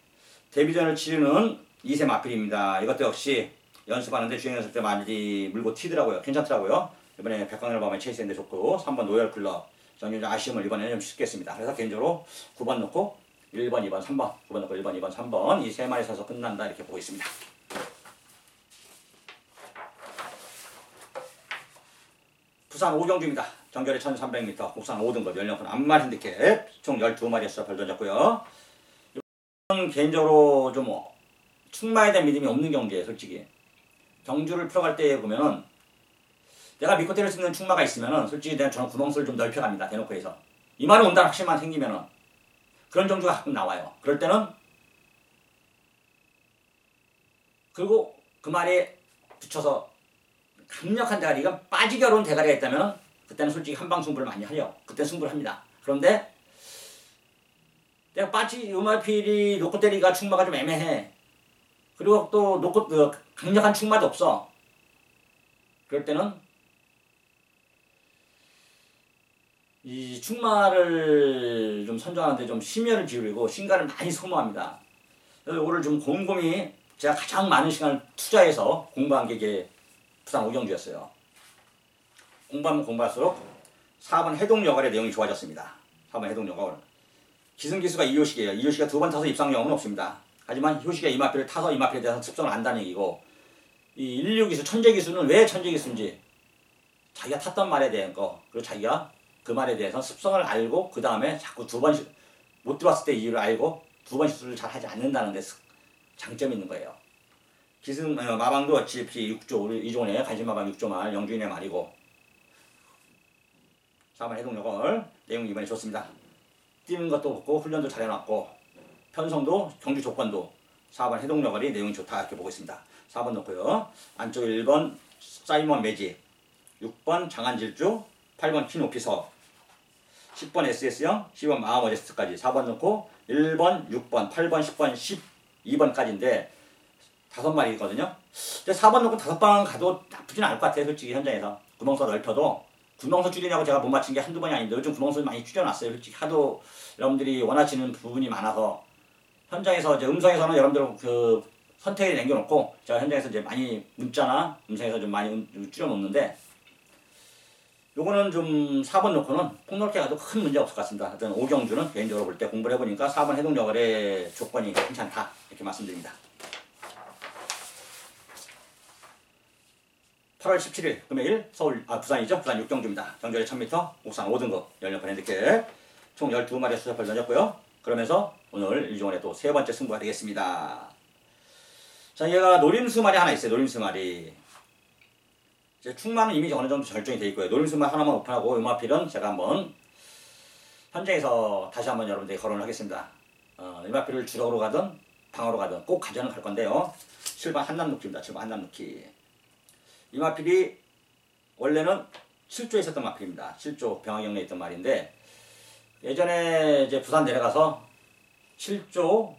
데뷔전을 치르는 2세 마필입니다. 이것도 역시 연습하는데 주행했을 때 많이 물고 튀더라고요. 괜찮더라고요. 이번에 백광열 밤에 체이스했는데 좋고 3번 노열클럽 저는 아쉬움을 이번에는 좀 쉽겠습니다. 그래서 개인적으로 9번 넣고 1번, 2번, 3번 9번 넣고 1번, 2번, 3번 이 세 마리 사서 끝난다 이렇게 보고 있습니다. 부산 5경주입니다. 정결이 1300m 국산 5등급 연령권 안말 핸디캡 총 12마리에서 별 던졌고요. 이번 개인적으로 좀 충마에 대한 믿음이 없는 경기예요. 솔직히 경주를 풀어갈 때 보면은 내가 믿고 때릴 수 있는 충마가 있으면은 솔직히 저는 구멍수를 좀 넓혀갑니다. 대놓고 해서 이 말은 온다는 확신만 생기면은 그런 경주가 가끔 나와요. 그럴 때는 그리고 그 말에 붙여서 강력한 대가리가 빠지게 어려운 대가리가 있다면 그때는 솔직히 한방 승부를 많이 하려. 그때 승부를 합니다. 그런데 내가 음알필이 놓고 때리기가 충마가 좀 애매해. 그리고 또 놓고 강력한 충마도 없어. 그럴 때는 이 충마를 좀 선정하는데 좀 심혈을 기울이고 신간을 많이 소모합니다. 그래서 이거를 좀 곰곰이 제가 가장 많은 시간을 투자해서 공부한 게 이게 부산 5경주였어요. 공부하면 공부할수록 4번 해동여갈의 내용이 좋아졌습니다. 4번 해동여갈. 기승기수가 이효식이에요. 이효식이 두 번 타서 입상 경험은 없습니다. 하지만 효식이 이마필을 타서 이마필에 대해서 습성을 안다는 얘기고 이 16기수, 천재기수는 왜 천재기수인지 자기가 탔던 말에 대한 거 그리고 자기가 그 말에 대해서 습성을 알고 그 다음에 자꾸 두 번 못 들어왔을 때 이유를 알고 두 번 실수를 잘 하지 않는다는 데 장점이 있는 거예요. 기승 마방도 GP 6조 이종원의 간신마방 6조 말 영주인의 말이고 4번 해동여걸 내용이 이번에 좋습니다. 뛰는 것도 없고 훈련도 잘 해놨고 편성도 경주 조건도 4번 해동여걸이 내용이 좋다 이렇게 보고 있습니다. 4번 넣고요. 안쪽 1번 사이먼 매직 6번 장안질주 8번 키노피서 10번 SS형 10번 마하머제스트까지 4번 넣고 1번 6번 8번 10번 12번까지인데 5마리거든요. 근데 4번 넣고 5방 가도 나쁘진 않을 것 같아요. 솔직히 현장에서 구멍서 넓혀도 구멍서 줄이냐고 제가 못 맞힌 게 한두 번이 아닌데 요즘 구멍서 많이 줄여놨어요. 솔직히 하도 여러분들이 원하시는 부분이 많아서 현장에서 이제 음성에서는 여러분들 그 선택에 남겨놓고 제가 현장에서 이제 많이 문자나 음성에서 좀 많이 줄여놓는데 요거는 좀 4번 놓고는 폭넓게 가도 큰 문제 없을 것 같습니다. 하여튼 5경주는 개인적으로 볼 때 공부를 해보니까 4번 해동여걸의 조건이 괜찮다 이렇게 말씀드립니다. 8월 17일 금요일 부산이죠. 부산 6경주입니다. 정결이 1000m 옥산 5등급 연령권 핸디캡 총 12마리의 수사표를 던졌고요. 그러면서 오늘 일종원의 또 세 번째 승부가 되겠습니다. 자, 얘가 노림수말이 하나 있어요. 노림수말이 이제 충마는 이미 어느 정도 결정이 되어 있고요. 노림수말 하나만 오픈하고 음마필은 제가 한번 현장에서 다시 한번 여러분들에게 거론을 하겠습니다. 음마필을 주력으로 가든 방어로 가든 꼭 가져는 갈 건데요. 7번 한남루키입니다. 7번 한남루키. 이 마필이 원래는 7조에 있었던 마필입니다. 7조 병화경내에 있던 말인데 예전에 이제 부산 내려가서 7조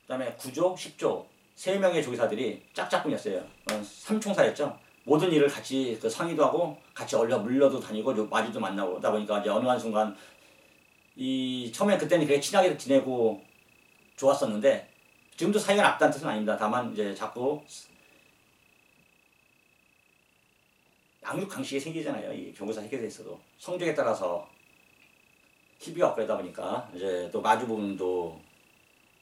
그다음에 9조, 10조 3명의 조기사들이 짝짝꿍이었어요. 삼총사였죠. 모든 일을 같이 상의도 하고 같이 물려도 다니고 마주도 만나고 그러다 보니까 이제 어느 한순간 처음에 그때는 그렇게 친하게 지내고 좋았었는데 지금도 사이가 나쁘다는 뜻은 아닙니다. 다만 이제 자꾸 양육강식이 생기잖아요. 이 경고사 해결돼 있어도 성적에 따라서 TV가 없고 그러다 보니까 이제 또 마주 부분도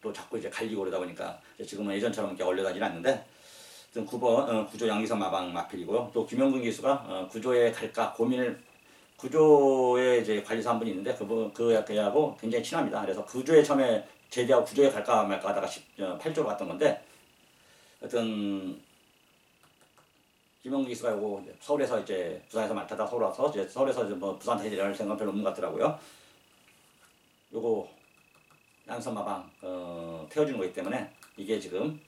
또 자꾸 이제 갈리고 그러다 보니까 지금은 예전처럼 이렇게 얼려다니는 않는데 9번 구조 양기선 마방 마필이고요. 또 김영근 기수가 구조에 갈까 고민을 구조에 이제 관리사 한 분이 있는데 그하고 굉장히 친합니다. 그래서 구조에 처음에 제대하고 구조에 갈까 말까 하다가 8조로 갔던 건데 하여튼 김영기 기수가 요거 서울에서 이제 부산에서 맡다가 서울 와서 이제 서울에서 이제 뭐 부산 대리할 생각은 별로 없는 것 같더라고요. 요거 양선마방 태워주는 거기 때문에 이게 지금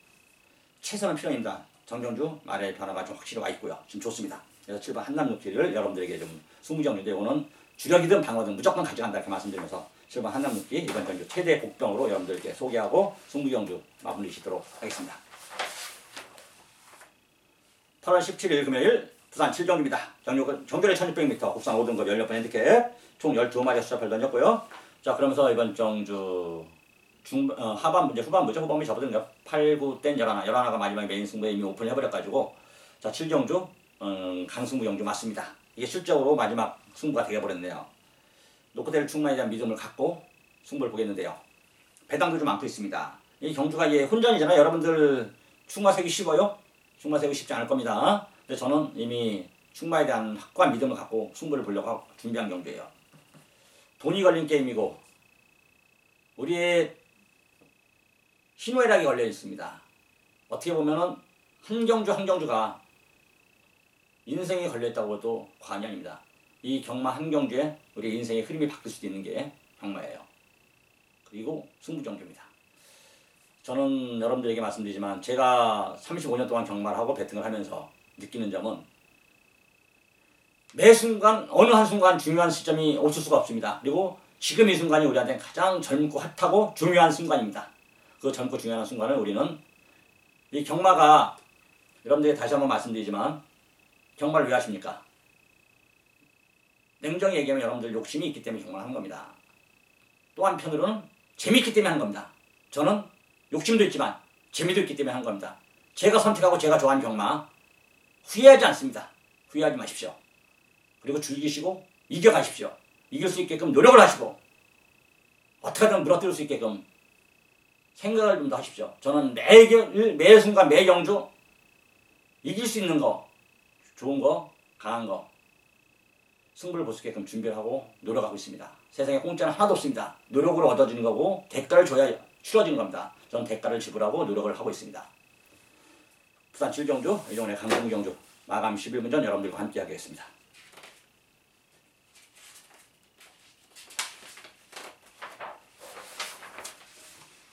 최선의 필요입니다. 정경주 말의 변화가 좀 확실히 와 있고요. 지금 좋습니다. 그래서 7번 한남루키를 여러분들에게 좀 승부정리인데 오는 주력이든 방어든 무조건 가져간다 이렇게 말씀드리면서 7번 한남루키 이번 경주 최대 복병으로 여러분들께 소개하고 승부경주 마무리 짓도록 하겠습니다. 8월 17일 금요일 부산 7경주입니다. 정결의 1600m 국산 5등급 16번 핸디캡 총 12마리 숫자별 던졌고요. 자 그러면서 이번 경주 하반부죠. 후반부 접어든 8, 9, 땐 11가 마지막에 메인 승부에 이미 오픈을 해버려가지고 자 7경주 강승부 경주 맞습니다. 이게 실적으로 마지막 승부가 되어버렸네요. 노코텔 충만에 대한 믿음을 갖고 승부를 보겠는데요. 배당도 좀 많고 있습니다. 이 경주가 이게 혼전이잖아요. 여러분들 충마 세기 쉬워요? 충마 세기 쉽지 않을 겁니다. 근데 저는 이미 충마에 대한 확고한 믿음을 갖고 승부를 보려고 준비한 경주예요. 돈이 걸린 게임이고 우리의 희노애락이 걸려 있습니다. 어떻게 보면은 한 경주가 인생이 걸려있다고 해도 과언이 아닙니다. 이 경마 한 경주에 우리 인생의 흐름이 바뀔 수도 있는 게 경마예요. 그리고 승부경주입니다. 저는 여러분들에게 말씀드리지만 제가 35년 동안 경마를 하고 배팅을 하면서 느끼는 점은 매 순간 어느 한순간 중요한 시점이 없을 수가 없습니다. 그리고 지금 이 순간이 우리한테 가장 젊고 핫하고 중요한 순간입니다. 그 젊고 중요한 순간을 우리는 이 경마가 여러분들에게 다시 한번 말씀드리지만 경마를 왜 하십니까? 냉정히 얘기하면 여러분들 욕심이 있기 때문에 경마를 하는 겁니다. 또 한편으로는 재미있기 때문에 하는 겁니다. 저는 욕심도 있지만 재미도 있기 때문에 하는 겁니다. 제가 선택하고 제가 좋아하는 경마 후회하지 않습니다. 후회하지 마십시오. 그리고 즐기시고 이겨가십시오. 이길 수 있게끔 노력을 하시고 어떻게든 물어뜯을 수 있게끔 생각을 좀 더 하십시오. 저는 매 순간 매 경주 이길 수 있는 거, 좋은 거, 강한 거 승부를 볼 수 있게끔 준비를 하고 노력하고 있습니다. 세상에 공짜는 하나도 없습니다. 노력으로 얻어지는 거고 대가를 줘야 치러지는 겁니다. 저는 대가를 지불하고 노력을 하고 있습니다. 부산 7경주, 이종훈의 강승부 경주 마감 11분 전 여러분들과 함께 하겠습니다.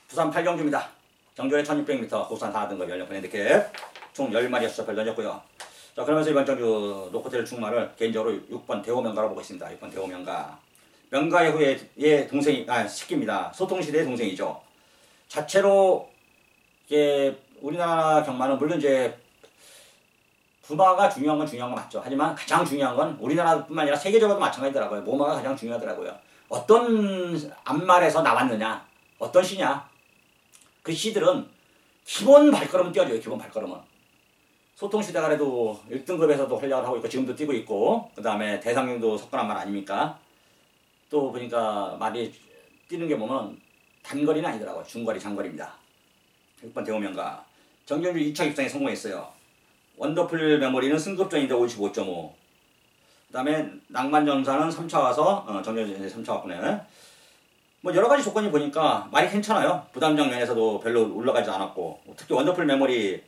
부산 8경주입니다. 정조의 1600m 국산 4등급 16번 핸디캡 총 10마리 숫자별 던졌고요. 자 그러면서 이번 경주 노코텔 충마를 개인적으로 6번 대호명가로 보고 있습니다. 6번 대호명가. 명가의 후에 동생이 새끼입니다. 소통시대의 동생이죠. 자체로 이게 우리나라 경마는 물론 이제 부마가 중요한 건 맞죠. 하지만 가장 중요한 건 우리나라뿐만 아니라 세계적으로도 마찬가지더라고요. 모마가 가장 중요하더라고요. 어떤 앞말에서 나왔느냐, 어떤 시냐. 그 시들은 기본 발걸음은 띄워줘요. 기본 발걸음은. 소통시대가 그래도 1등급에서도 활약을 하고 있고 지금도 뛰고 있고 그 다음에 대상경도 석권한 말 아닙니까? 또 보니까 말이 뛰는 게 보면 단거리는 아니더라고요. 중거리, 장거리입니다. 6번 대호명가. 정경주 2차 입상에 성공했어요. 원더풀 메모리는 승급전인데 55.5. 그 다음에 낭만전사는 3차 와서 정경주 3차 왔구나. 뭐 여러가지 조건이 보니까 말이 괜찮아요. 부담적 면에서도 별로 올라가지 않았고 특히 원더풀 메모리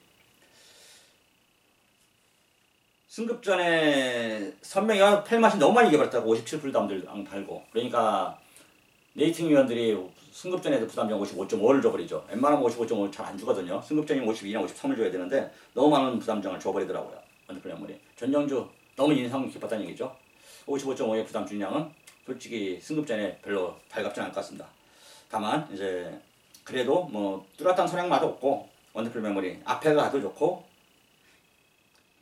승급전에 선명이가 펠맛이 너무 많이 이겨버렸다고 57% 담들 달고 그러니까 레이팅 위원들이 승급전에도 부담적 55.5를 줘버리죠. 웬만하면 55.5를 잘 안 주거든요. 승급전이면 52나 53을 줘야 되는데 너무 많은 부담정을 줘버리더라고요. 원더풀 메모리. 전정주 너무 인상 깊었다는 얘기죠. 55.5의 부담 준량은 솔직히 승급전에 별로 달갑지 않을 것 같습니다. 다만 이제 그래도 뭐 뚜렷한 선행마도 없고 원더풀 메모리 앞에가 가도 좋고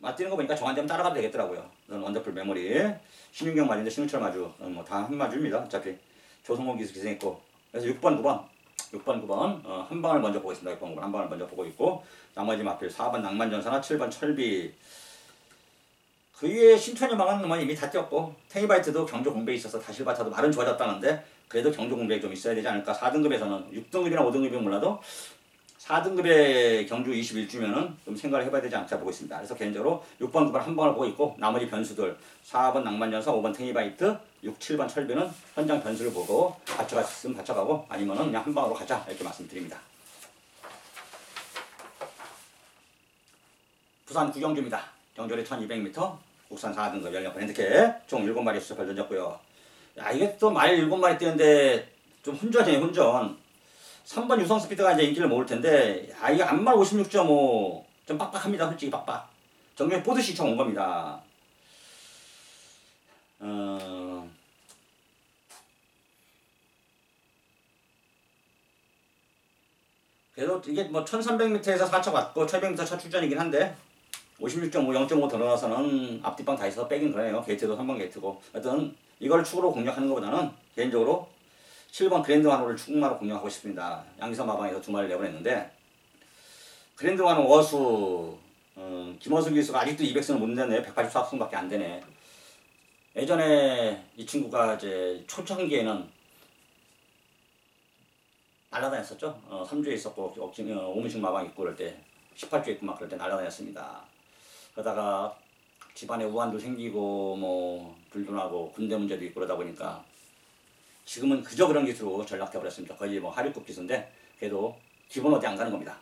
맞뛰는 거 보니까 정한되면 따라가도 되겠더라고요. 원더풀 메모리 신윤경 마주인데 신우철 마주 뭐 다 한 마주입니다. 어차피 조성호 기수 기생했고 그래서 6번 9번 한 방을 먼저 보고 있습니다. 6번 9번 한 방을 먼저 보고 있고 나머지 마필 4번 낭만전사나 7번 철비 그 위에 신천여망은 뭐 이미 다 뛰었고 테이바이트도 경주 공백이 있어서 다실바타도 말은 좋아졌다는데 그래도 경주 공백이 좀 있어야 되지 않을까. 4등급에서는 6등급이나 5등급이면 몰라도 4등급의 경주 21주면은 좀 생각을 해봐야 되지 않을까 보고 있습니다. 그래서 개인적으로 6번 9번 한 방을 보고 있고 나머지 변수들 4번 낭만전사 5번 테이바이트 6, 7번 철비는 현장 변수를 보고 받쳐갔으면 받쳐가고 아니면은 그냥 한 방으로 가자 이렇게 말씀드립니다. 부산 9경주입니다. 정조리 1200m, 국산 4등급 연령권 핸드캡 총 7마리 수첩을 던졌고요. 야, 이게 또 말 7마리 뛰는데 좀 혼전이에요, 혼전. 3번 유성 스피드가 이제 인기를 모을 텐데, 야, 이게 안말 56.5. 좀 빡빡합니다, 솔직히 빡빡. 정말 보듯이 쳐 온 겁니다. 그래도 이게 뭐 1300m에서 4차 받고 1200m 차 출전이긴 한데 56.5, 0.5 더 넣어서는 앞뒷방 다 있어서 빼긴 그래요. 게이트도 3번 게이트고. 하여튼 이걸 축으로 공략하는 것보다는 개인적으로 7번 그랜드 환호를 축마로 공략하고 싶습니다. 양기사 마방에서 2마리를 내보냈는데 그랜드 환호 어수 김원승 기수가 아직도 200승을 못 내네. 184승밖에 안 되네. 예전에 이 친구가 이제 초창기에는 날라다녔었죠. 3주에 있었고 오문식 마방 있고 그럴 때 18주에 있고 막 그럴 때 날라다녔습니다. 그러다가 집안에 우환도 생기고 뭐 불도 나고 군대 문제도 있고 그러다 보니까 지금은 그저 그런 기수로 전락돼 버렸습니다. 거의 뭐 하류급 기수인데 그래도 기본 어디 안 가는 겁니다.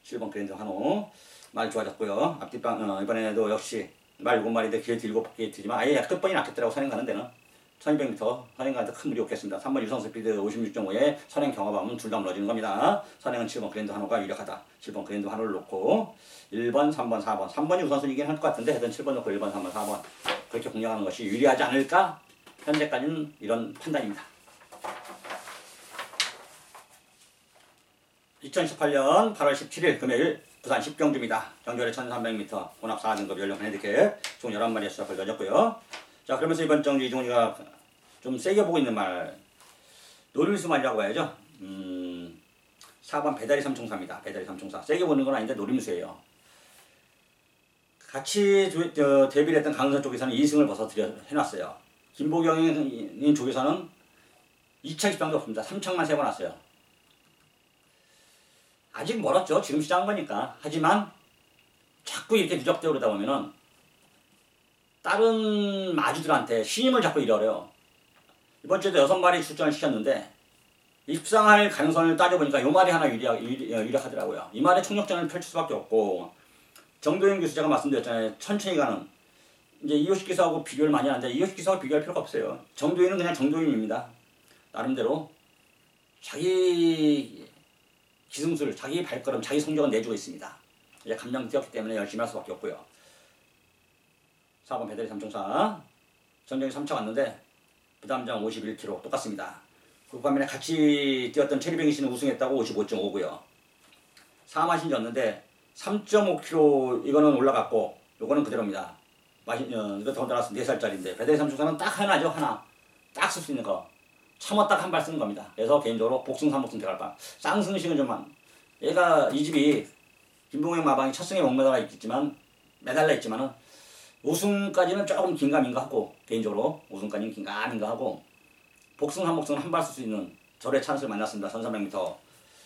7번 그랜드 환호 말 좋아졌고요. 앞뒷방 이번에도 역시 말 7마리인데 게이트 7게이트지만 아예 끝번이 낫겠더라고. 선행 가는 데는 1200m 선행 가는데 큰 무리 없겠습니다. 3번 유성 스피드 56.5에 선행 경합하면 둘 다 무너지는 겁니다. 선행은 7번 그랜드 환호가 유력하다. 7번 그랜드 환호를 놓고 1번, 3번, 4번 3번이 우선순위긴 할 것 같은데 하여튼 7번 놓고 1번, 3번, 4번 그렇게 공략하는 것이 유리하지 않을까? 현재까지는 이런 판단입니다. 2018년 8월 17일 금요일 부산 10경주입니다. 정조리 1300m 혼합 4등급 연령권 핸디캡 총 11마리의 수작을 던졌고요. 자, 그러면서 이번 정주 이종훈이가 좀 세게 보고 있는 말 노림수 말이라고 해야죠. 4번 배다리 삼총사입니다. 배다리 삼총사 세게 보는 건 아닌데 노림수예요. 같이 데뷔를 했던 강선 쪽에서는 2승을 벌써 해놨어요. 김보경인 쪽에서는 2차 입장도 없습니다. 3창만 3번 왔어요. 아직 멀었죠. 지금 시작한 거니까. 하지만 자꾸 이렇게 누적되고 그러다 보면은 다른 마주들한테 신임을 자꾸 잃어요. 이번 주에도 6마리 출전을 시켰는데 입상할 가능성을 따져보니까 이 말이 하나 유리하더라고요. 이 말에 총력전을 펼칠 수밖에 없고 정도현 교수 제가 말씀드렸잖아요. 천천히 가는 이제 이효식 기사하고 비교를 많이 하는데 이효식 기사하고 비교할 필요가 없어요. 정도현은 그냥 정도현입니다. 나름대로 자기 기승술, 자기 발걸음, 자기 성적은 내주고 있습니다. 이제 감정 뛰었기 때문에 열심히 할 수밖에 없고요. 4번 배달이 삼총사 전정이 3차 왔는데 부담장 51kg 똑같습니다. 그 반면에 같이 뛰었던 체리뱅이 씨는 우승했다고 55.5고요. 4마신 졌는데 3.5kg 이거는 올라갔고 요거는 그대로입니다. 이거 더 달아서 4살짜리인데 배달이 삼총사는 딱 하나죠. 하나 딱 쓸 수 있는 거 참아 딱 한 발 쓰는 겁니다. 그래서 개인적으로 복승 3복승 들어갈 바 쌍승식은 좀 얘가 이 집이 김봉영 마방이 첫 승에 목매달아 있겠지만 매달려 있지만은 우승까지는 조금 긴가민가 하고 개인적으로 우승까지는 긴가민가 하고 복승 3복승은 한 발 쓸 수 있는 절의 찬스를 만났습니다. 1300m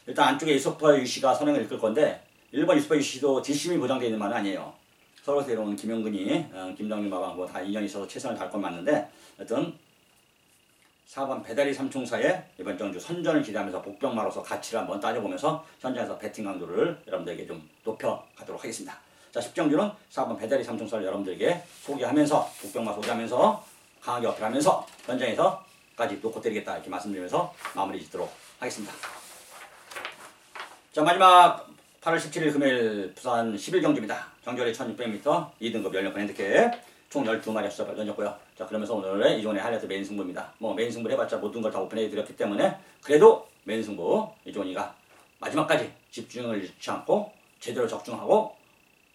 일단 안쪽에 이소파 유씨가 선행을 이끌 건데 1번 이소파 유씨도 뒷심이 보장되어 있는 말은 아니에요. 서울에서 내려온 김영근이 김정민 마방 뭐 다 인연이 있어서 최선을 다할 건 맞는데 하여튼 4번 배다리 삼총사의 이번 정주 선전을 기대하면서 복병마로서 가치를 한번 따져보면서 현장에서 배팅 강도를 여러분들에게 좀 높여가도록 하겠습니다. 자, 10정주는 4번 배다리 삼총사를 여러분들에게 소개하면서 복병마 소개하면서 강하게 어필하면서 현장에서까지 놓고 때리겠다 이렇게 말씀드리면서 마무리 짓도록 하겠습니다. 자, 마지막 8월 17일 금요일 부산 11경주입니다. 정조리 1600m 2등급 연령권 핸디캡 총 12마리 수작을 던졌고요. 자, 그러면서 오늘의 이종훈의 하이라이트 메인 승부입니다. 뭐 메인 승부를 해봤자 모든 걸 다 오픈해 드렸기 때문에 그래도 메인 승부 이종훈이가 마지막까지 집중을 잃지 않고 제대로 적중하고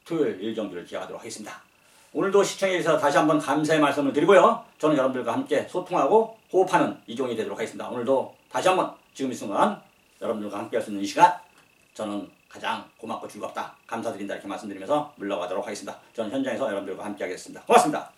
토요일 1경주를 기약하도록 하겠습니다. 오늘도 시청해주셔서 다시 한번 감사의 말씀을 드리고요. 저는 여러분들과 함께 소통하고 호흡하는 이종훈이 되도록 하겠습니다. 오늘도 다시 한번 지금 이 순간 여러분들과 함께 할 수 있는 이 시간 저는 가장 고맙고 즐겁다 감사드린다 이렇게 말씀드리면서 물러가도록 하겠습니다. 저는 현장에서 여러분들과 함께 하겠습니다. 고맙습니다.